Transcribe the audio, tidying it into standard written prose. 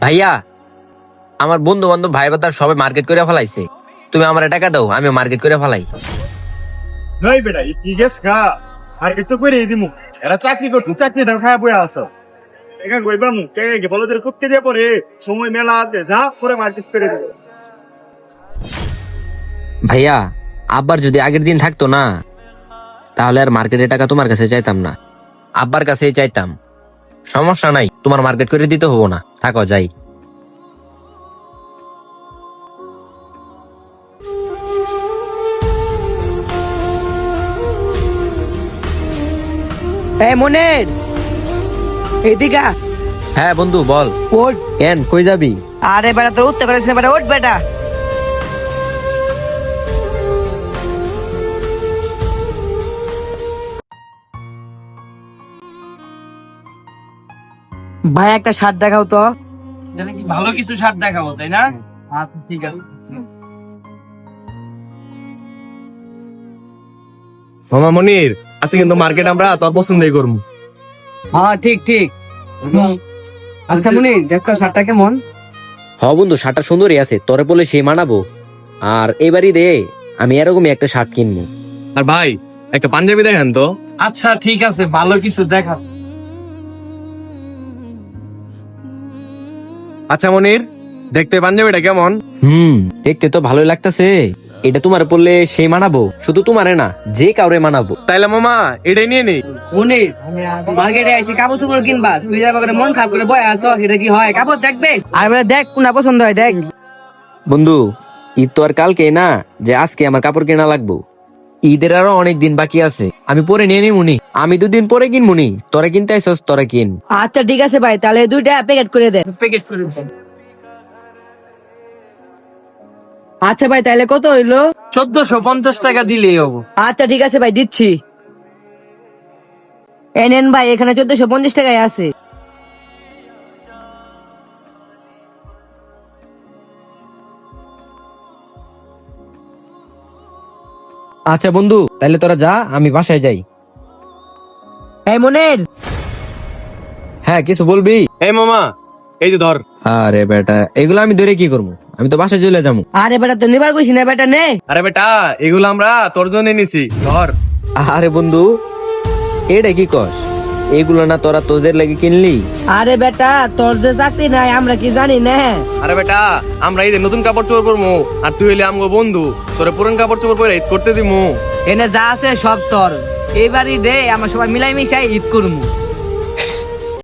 ভাইয়া, আমার বন্ধু বান্ধব ভাই বাদার সবাই মার্কেট করে ফেলাইছে, তুমি আমার টাকা দাও, আমি মার্কেট করে ফেলাই। নই বেটা কি গেছ গা মার্কেট তো করে দিমু এরা চাকরি করতে চাকরিটা খায় বইয়া আছো এখান কইবা মু কে গে বলো তোর খুব দিয়ে পরে সময় মেলা আছে যা পরে মার্কেট করে দেব। ভাইয়া, আব্বার যদি আগের দিন থাকতো না, তাহলে আর মার্কেটের টাকা তোমার কাছে চাইতাম না, আব্বার কাছেই চাইতাম। সমস্যা নাই, তোমার মার্কেট করে দিতে হবো না, থাকো যাই। এই মনের এদিকে আ। হ্যাঁ বন্ধু বল। ওঠ। কেন, কই যাবি? আরে বেটা তোর উঠতে করেছিস বেটা, ওঠ বেটা। ভাই একটা শার্ট দেখাও তো। ভালো কিছু শার্ট দেখাবো তাই না? ঠিক আছে মামা মনির, আজকে কিন্তু মার্কেট আমরা তোর পছন্দই করবো। হ্যাঁ ঠিক ঠিক। আচ্ছা মনি দেখো শার্টটা কেমন? হ বন্ধু, শার্টটা সুন্দরই আছে, তোরে বলে সেই মানাবো। আর এবারই দে আমি এরকমই একটা শার্ট কিনবো। আর ভাই একটা পাঞ্জাবি দেখেন তো। আচ্ছা ঠিক আছে, ভালো কিছু দেখা। আচ্ছা মনির, দেখতে পাঞ্জাবিটা কেমন? দেখতে তো ভালোই লাগতেছে, এটা তোমার পড়লে সেই মানাবো, শুধু তোমারে না যে কাউরে মানাবো। তাইলে মামা এটাই নিয়ে নেই। মনি মার্কেটে আইছি কাপড় চোপড় কিনবা, তুই যাবা করে মন খারাপ করে বয় আসো, এটা কি হয়? কাপড় দেখবে আর বলে দেখ কোনটা পছন্দ হয় দেখ। বন্ধু, ঈদ তো আর কালকে না যে আজকে আমার কাপড় কেনা লাগবো। ঈদের আরো অনেক দিন বাকি আছে, আমি পরে নিয়ে নিমুনি, আমি 2 দিন পরে কিনবুনি। তোরা কিনতে আইসস, তোরা কিন। আচ্ছা ঠিক আছে ভাই, তাহলে 2টা প্যাকেট করে দে। প্যাকেজ করে দেন। আচ্ছা ভাই তাহলে কত হইলো? 1450 টাকা দিলেই হবো। আচ্ছা ঠিক আছে ভাই দিচ্ছি। এই নেন ভাই, এখানে 1450 টাকায় আছে। আচ্ছা বন্ধু, তাহলে তোরা যা, আমি বাসায় যাই। এই মনের হ্যাঁ, কিছু বলবি? এই মামা, এই যে ধর। আরে বেটা, এগুলো আমি ধরে কি করবো? আমি তো বাসায় চলে যাবো। আরে বেটা তো নিবার কইছি না বেটা, নে। আরে বেটা, এগুলো আমরা তোর জন্য নিছি, ধর। আরে বন্ধু, এটা কি কস? এগুলো না তোরা তোদের লাগে কিনলি? আরে বেটা তোর যে চাকরি নাই আমরা কি জানি না? আরে বেটা, আমরা এই যে নতুন কাপড় চোপড় পরবো, আর তুই হইলে আমগো বন্ধু, তোরে পুরান কাপড় চোপড় পরে ঈদ করতে দিমু। এনে যা আছে সব তোর, এইবারই দে আমরা সবাই মিলাই মিশাই ঈদ করবো।